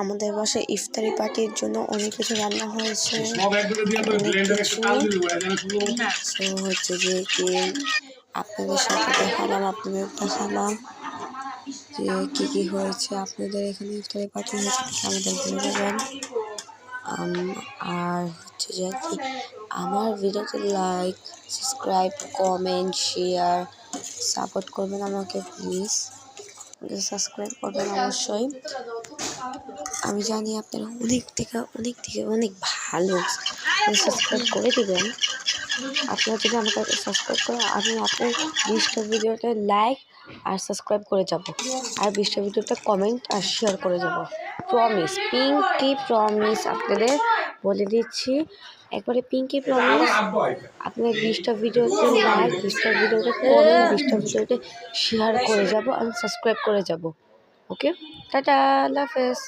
আমাদের বাসায় ইফতারি পার্টির জন্য অনেক কিছু রান্না হয়েছে, সো হচ্ছে যে কি আপনাদের সাথে দেখালাম যে কি হয়েছে। আপনাদের এখানে ইফতারি পার্টি হয়েছে আমাদের বলে যাবেন। আর হচ্ছে যে কি আমার ভিডিওতে like, subscribe, comment, share, support করবেন আমাকে প্লিজ। সাবস্ক্রাইব করবেন অবশ্যই। আমি জানি আপনারা অনেক ভালো, সাবস্ক্রাইব করে দিবেন। আপনারা যদি আমাকে সাবস্ক্রাইব করে আমি আপনার 20টা ভিডিওতে লাইক আর সাবস্ক্রাইব করে যাব, আর 20টা ভিডিওতে কমেন্ট আর শেয়ার করে যাব। প্রমিস, পিঙ্কি প্রমিস আপনাদের বলে দিচ্ছি, একবারে পিঙ্কি প্রমিস। আপনার 20টা ভিডিওতে লাইক, 20টা ভিডিওতে কমেন্ট, 20টা ভিডিওতে শেয়ার করে যাব, আমি সাবস্ক্রাইব করে যাব। ওকে, টাটা, আল্লাহ হাফেজ।